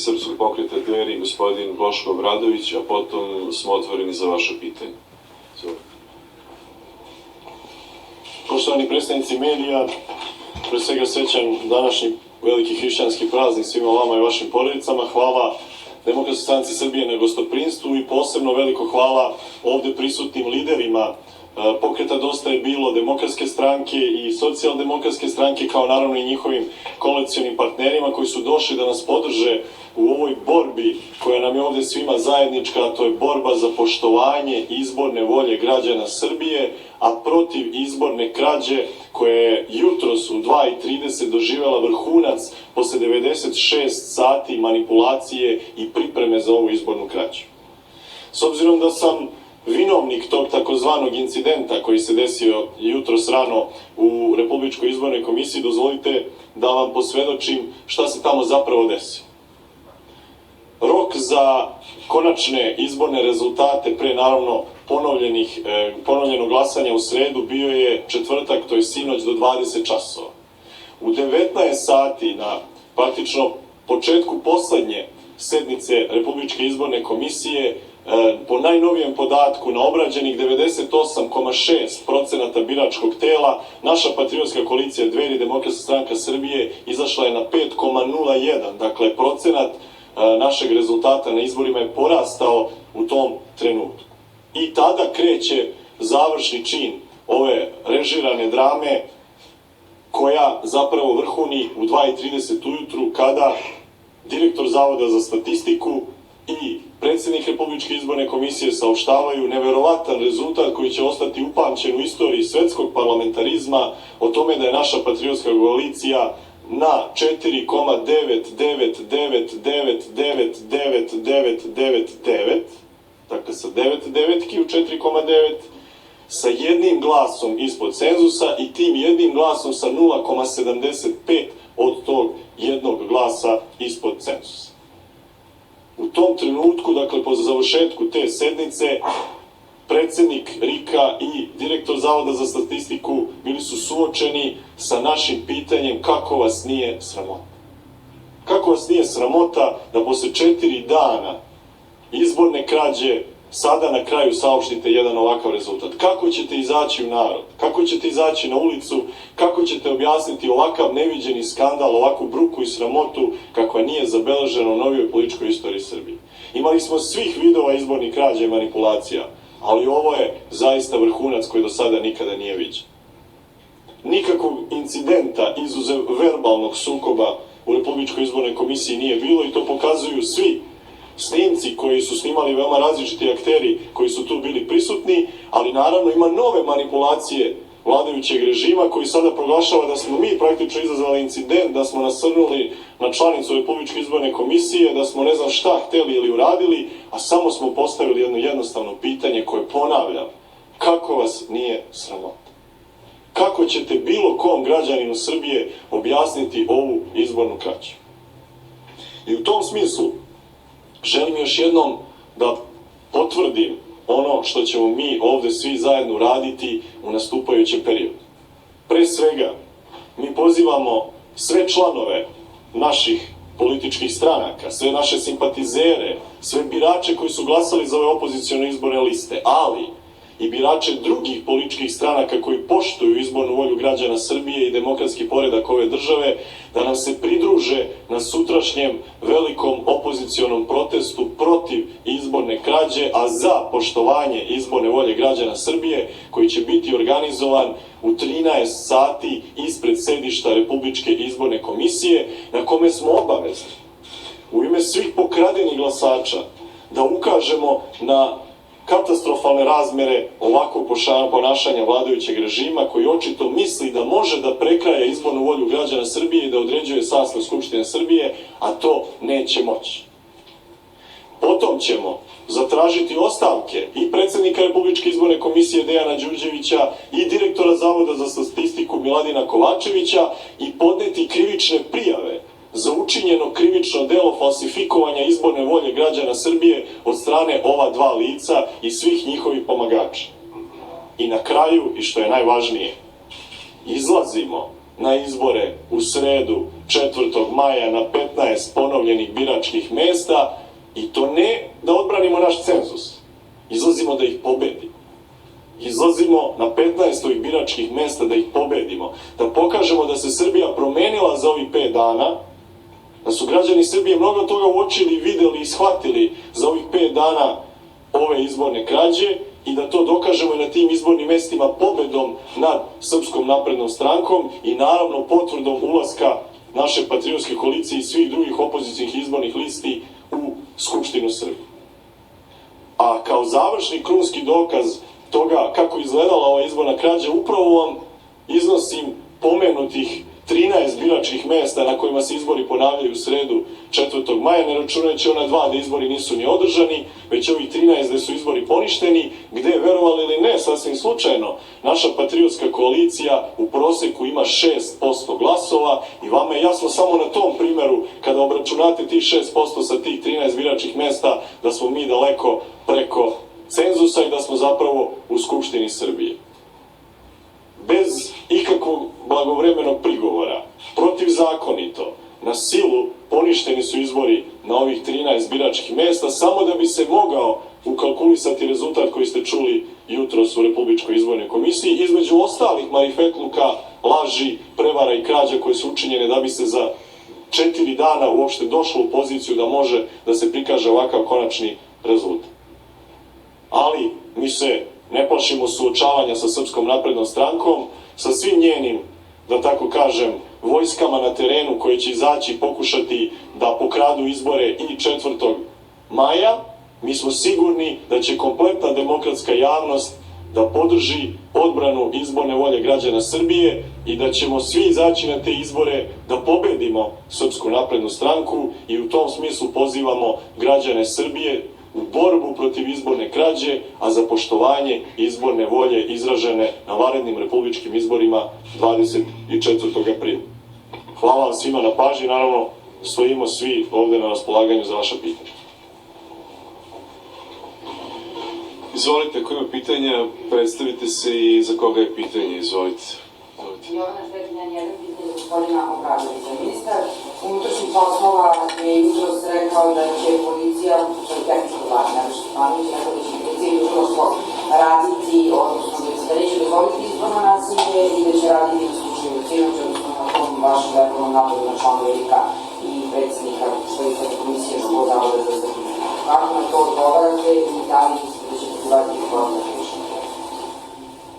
Srpskog pokreta Dveri, gospodin Boško Obradović, a potom smo otvoreni za vaše pitanje. Poštovani predstavnici medija, pre svega srećan današnji veliki hrišćanski praznik svima vama i vašim porodicama. Hvala Demokratskoj stranci Srbije na gostoprimstvu i posebno veliko hvala ovde prisutnim liderima pokreta Dosta je bilo, Demokratske stranke i Socijaldemokratske stranke, kao naravno i njihovim koalicionim partnerima koji su došli da nas podrže u ovoj borbi koja nam je ovde svima zajednička, a to je borba za poštovanje izborne volje građana Srbije, a protiv izborne krađe koja je jutros u 2:30 doživela vrhunac posle 96 sati manipulacije i pripreme za ovu izbornu krađu. S obzirom da sam vinovnik tog takozvanog incidenta koji se desio jutros rano u Republičkoj izbornoj komisiji, dozvolite da vam posvedočim šta se tamo zapravo desilo. Rok za konačne izborne rezultate pre naravno ponovljenog glasanja u sredu bio je četvrtak, to je sinoć do 20 časova. U 19 sati na praktično početku poslednje sednice Republičke izborne komisije, po najnovijem podatku na obrađenih 98,6% biračkog tela, naša patriotska koalicija Dveri, Demokratska stranka Srbije izašla je na 5,01%, dakle procenat našeg rezultata na izborima je porastao u tom trenutku. I tada kreće završni čin ove režirane drame koja zapravo vrhuni u 2:30 ujutru kada direktor Zavoda za statistiku i predsednik Republičke izborne komisije saopštavaju neverovatan rezultat koji će ostati upamćen u istoriji svetskog parlamentarizma o tome da je naša patriotska koalicija na 4,999999999, dakle sa 9 devetki u 4,9, sa jednim glasom ispod cenzusa i tim jednim glasom sa 0,75 od tog jednog glasa ispod cenzusa. U tom trenutku, dakle po završetku te sednice, predsednik RIK-a i direktor Zavoda za statistiku bili su suočeni sa našim pitanjem kako vas nije sramota. Kako vas nije sramota da posle 4 dana izborne krađe sada na kraju saopštite jedan ovakav rezultat? Kako ćete izaći u narod? Kako ćete izaći na ulicu? Kako ćete objasniti ovakav neviđeni skandal, ovakvu bruku i sramotu kakva nije zabeležena u novijoj političkoj istoriji Srbije? Imali smo svih vidova izbornih krađa i manipulacija, ali ovo je zaista vrhunac koji do sada nikada nije viđen. Nikakvog incidenta izuzev verbalnog sukoba u Republičkoj izbornoj komisiji nije bilo i to pokazuju svi snimci koji su snimali veoma različiti akteri koji su tu bili prisutni, ali naravno ima nove manipulacije vladajućeg režima koji sada proglašava da smo mi praktično izazvali incident, da smo nasrnuli na članicu Republičke izborne komisije, da smo ne znam šta hteli ili uradili, a samo smo postavili jedno jednostavno pitanje koje ponavljam: kako vas nije sramota? Kako ćete bilo kom građaninu Srbije objasniti ovu izbornu krađu? I u tom smislu želim još jednom da potvrdim ono što ćemo mi ovde svi zajedno raditi u nastupajućem periodu. Pre svega, mi pozivamo sve članove naših političkih stranaka, sve naše simpatizere, sve birače koji su glasali za ove opozicione izborne liste, ali i birače drugih političkih stranaka koji poštuju izbornu volju građana Srbije i demokratski poredak ove države, da nam se pridruže na sutrašnjem velikom opozicionom protestu protiv izborne krađe, a za poštovanje izborne volje građana Srbije, koji će biti organizovan u 13 sati ispred sedišta Republičke izborne komisije, na kome smo obavezni u ime svih pokradenih glasača da ukažemo na katastrofalne razmere ovakvog ponašanja vladajućeg režima koji očito misli da može da prekraja izbornu volju građana Srbije i da određuje sastav Skupštine Srbije, a to neće moći. Potom ćemo zatražiti ostavke i predsednika Republičke izborne komisije Dejana Đurđevića i direktora Zavoda za statistiku Miladina Kovačevića i podneti krivične prijave za učinjeno krivično delo falsifikovanja izborne volje građana Srbije od strane ova dva lica i svih njihovih pomagača. I na kraju, i što je najvažnije, izlazimo na izbore u sredu 4. maja na 15 ponovljenih biračkih mesta i to ne da odbranimo naš cenzus, izlazimo da ih pobedimo. Izlazimo na 15 ovih biračkih mesta da ih pobedimo, da pokažemo da se Srbija promenila za ovih 5 dana, da su građani Srbije mnogo toga uočili, videli i shvatili za ovih 5 dana ove izborne krađe i da to dokažemo i na tim izbornim mestima pobedom nad Srpskom naprednom strankom i naravno potvrdom ulaska naše patriotske koalicije i svih drugih opozicijnih izbornih listi u Skupštinu Srbije. A kao završni krunski dokaz toga kako izgledala ova izborna krađa, upravo vam iznosim pomenutih 13 biračkih mesta na kojima se izbori ponavljaju u sredu 4. maja, ne računajući ona 2 da izbori nisu ni održani, već ovih 13 gde su izbori poništeni, gde, verovali ili ne, sasvim slučajno, naša patriotska koalicija u proseku ima 6% glasova i vama je jasno samo na tom primeru, kada obračunate tih 6% sa tih 13 biračkih mesta, da smo mi daleko preko cenzusa i da smo zapravo u Skupštini Srbije. Bez ikakvog blagovremenog prigovora, protivzakonito, na silu poništeni su izbori na ovih 13 biračkih mesta, samo da bi se mogao ukalkulisati rezultat koji ste čuli jutros u Republičkoj izbornoj komisiji, između ostalih marifetluka, laži, prevara i krađa koje su učinjene da bi se za 4 dana uopšte došlo u poziciju da može da se prikaže ovakav konačni rezultat. Ali mi se ne plašimo suočavanja sa Srpskom naprednom strankom, sa svim njenim, da tako kažem, vojskama na terenu koje će izaći i pokušati da pokradu izbore i 4. maja. Mi smo sigurni da će kompletna demokratska javnost da podrži odbranu izborne volje građana Srbije i da ćemo svi izaći na te izbore da pobedimo Srpsku naprednu stranku i u tom smislu pozivamo građane Srbije u borbu protiv izborne krađe, a za poštovanje izborne volje izražene na vanrednim republičkim izborima 24. aprila. Hvala vam svima na pažnji, naravno stojimo svi ovde na raspolaganju za vaša pitanja. Izvolite, ako ima pitanja, predstavite se i za koga je pitanje, izvolite. Jovana Štetina, jedan pitanje gospodina Obradovića. Ministar unutrašnjih poslova je jutros rekao da će policija, što je tehničko vlada, Nebojša Stefanović, rekao da će policija i tužilaštvo raditi, odnosno da neće dozvoliti izborno nasilje i da će raditi u slučaju Sinoć, odnosno na tom vašem verbalnom napadu na članu Velika i predsjednika Švajcarske komisije što Zavoda za statistiku. Kako na to odgovarate i da li mislite da ćete raditi izborno nasilje?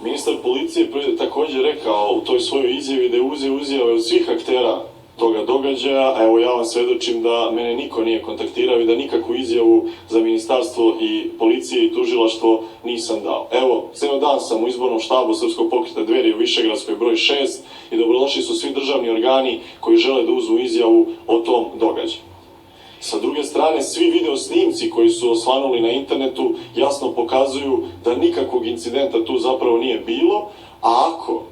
Ministar policije je također rekao u toj svojoj izjavi da je uzeo izjave od svih aktera toga događaja, a evo ja vam svedočim da mene niko nije kontaktirao i da nikakvu izjavu za ministarstvo i policije i tužilaštvo nisam dao. Evo, ceo dan sam u izbornom štabu Srpskog pokreta Dveri u Višegradskoj broj 6 i dobrodošli su svi državni organi koji žele da uzmu izjavu o tom događaju. Sa druge strane, svi video snimci koji su osvanuli na internetu jasno pokazuju da nikakvog incidenta tu zapravo nije bilo, a ako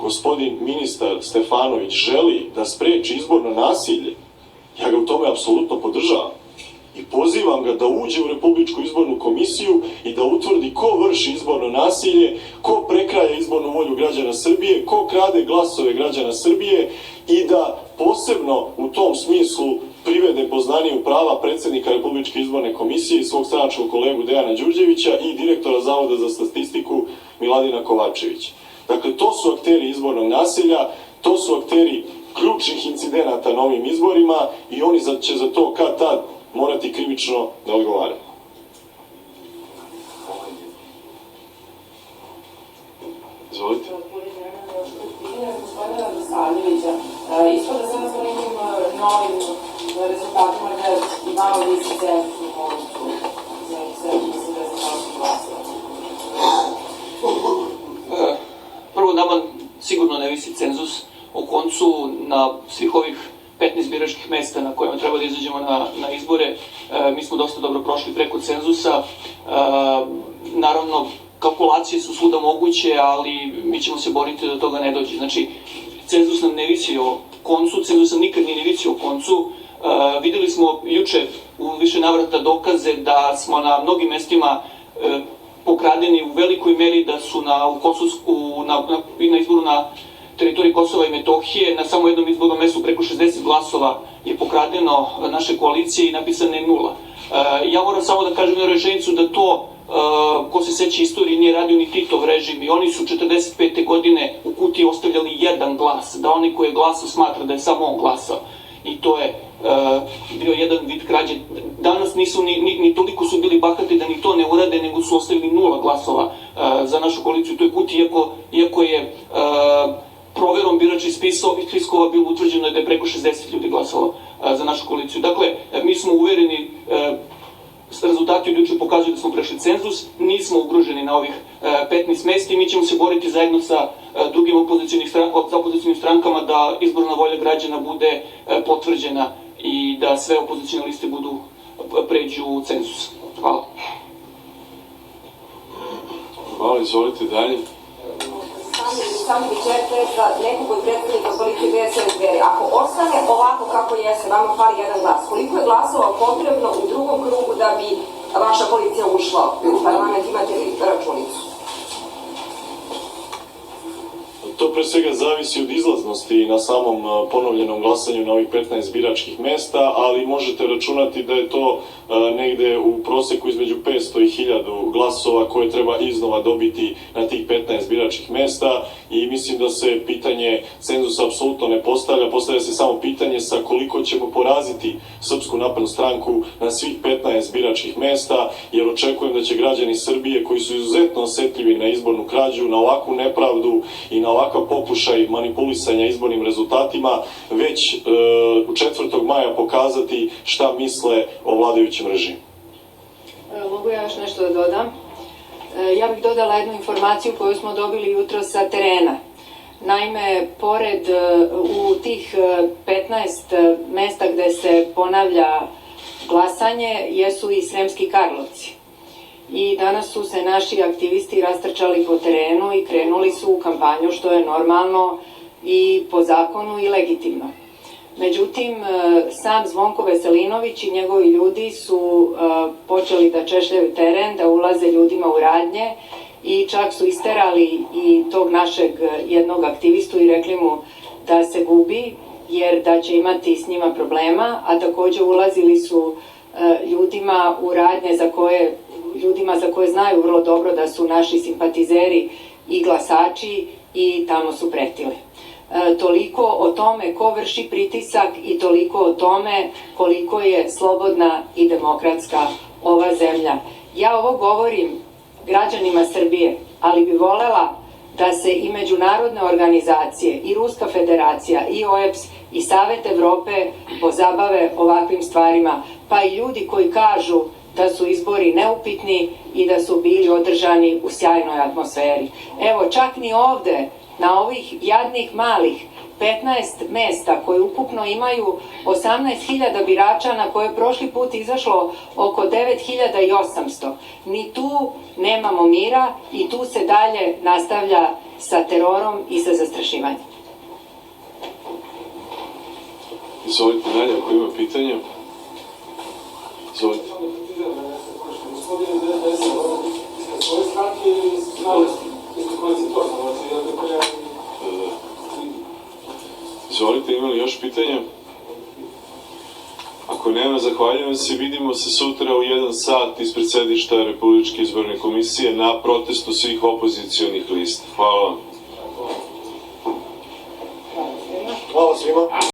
gospodin ministar Stefanović želi da spreči izborno nasilje, ja ga u tome apsolutno podržavam i pozivam ga da uđe u Republičku izbornu komisiju i da utvrdi ko vrši izborno nasilje, ko prekraja izbornu volju građana Srbije, ko krade glasove građana Srbije i da posebno u tom smislu privede poznaniju prava predsjednika Republičke izborne komisije i svog stranačkog kolegu Dejana Đurđevića i direktora Zavoda za statistiku Miladina Kovačevića. Dakle, to su akteri izbornog nasilja, to su akteri ključnih incidenata na ovim izborima i oni će za to kad tad morati krivično da odgovaraju. Izvolite. Gospodina Radosavljevića, ispada sada sa nekim novim rezultatima da imamo više cenzus u koncu za 70% glasova. Prvo, nama sigurno ne visi cenzus u koncu na svih ovih 15 biračkih mesta na kojima treba da izađemo na izbore. Mi smo dosta dobro prošli preko cenzusa. Naravno, kalkulacije su svuda moguće, ali mi ćemo se boriti da do toga ne dođe. Znači, cenzus nam ne visi o koncu, cenzus nam nikad nije visi o koncu. Videli smo juče u više navrata dokaze da smo na mnogim mestima pokradeni u velikoj meri, da su na izboru na teritoriji Kosova i Metohije na samo jednom izbornom mestu preko 60 glasova je pokradeno naše koalicije i napisano je 0. Ja moram samo da kažem jednu rečenicu da to, ko se seća istorije, nije radio ni Titov režim i oni su 45. godine u kutiji ostavljali jedan glas, da onaj koji je glasao smatra da je samo on glasao. I to je bio jedan vid krađe. Danas nisu ni toliko su bili bahati da ni to ne urade, nego su ostavili 0 glasova za našu koaliciju u toj kutiji, iako je proverom biračkih spiskova bilo utvrđeno da je preko 60 ljudi glasalo za našu koaliciju. Dakle, mi smo uvereni, rezultati od juče pokazuju da smo prešli cenzus, nismo ugroženi na ovih 15 mesta i mi ćemo se boriti zajedno sa drugim opozicionim strankama da izborna volja građana bude potvrđena i da sve opozicione liste pređu u cenzus. Hvala. Hvala, izvolite dalje. Samo bićete za nekog od predstavnika koalicije DSS Dveri. Ako ostane ovako kako jeste, vama fali jedan glas. Koliko je glasova potrebno u drugom krugu da bi vaša koalicija ušla u parlament? Imate li računicu? To pre svega zavisi od izlaznosti na samom ponovljenom glasanju na ovih 15 biračkih mesta, ali možete računati da je to negde u proseku između 500 i 1000 glasova koje treba iznova dobiti na tih 15 biračkih mesta i mislim da se pitanje cenzusa apsolutno ne postavlja se samo pitanje sa koliko ćemo poraziti Srpsku naprednu stranku na svih 15 biračkih mesta, jer očekujem da će građani Srbije koji su izuzetno osetljivi na izbornu krađu, na ovakvu nepravdu i na ovakav pokušaj manipulisanja izbornim rezultatima već 4. maja pokazati šta misle o vladajućem režimu. Mogu ja još nešto da dodam? Ja bih dodala jednu informaciju koju smo dobili jutro sa terena. Naime, pored u tih 15 mesta gde se ponavlja glasanje jesu i Sremski Karlovci. I danas su se naši aktivisti rastrčali po terenu i krenuli su u kampanju, što je normalno i po zakonu i legitimno. Međutim, sam Zvonko Veselinović i njegovi ljudi su počeli da češljaju teren, da ulaze ljudima u radnje i čak su isterali i tog našeg jednog aktivistu i rekli mu da se gubi jer da će imati s njima problema, a takođe ulazili su ljudima u radnje ljudima za koje znaju vrlo dobro da su naši simpatizeri i glasači i tamo su pretili. Toliko o tome ko vrši pritisak i toliko o tome koliko je slobodna i demokratska ova zemlja. Ja ovo govorim građanima Srbije, ali bi volela da se i međunarodne organizacije, i Ruska federacija, i OEBS, i Savet Evrope pozabave ovakvim stvarima, pa i ljudi koji kažu da su izbori neupitni i da su bili održani u sjajnoj atmosferi. Evo, čak ni ovde, na ovih jadnih malih 15 mesta koje ukupno imaju 18.000 birača na koje je prošli put izašlo oko 9.800. Ni tu nemamo mira i tu se dalje nastavlja sa terorom i sa zastrašivanjem. Izvolite dalje, ako ima pitanja. Izvolite. Izvolite, ima li još pitanja? Ako nema, zahvaljujem se. Vidimo se sutra u 1 sat ispred sedišta Republičke izborne komisije na protestu svih opozicionih lista. Hvala vam. Hvala svima.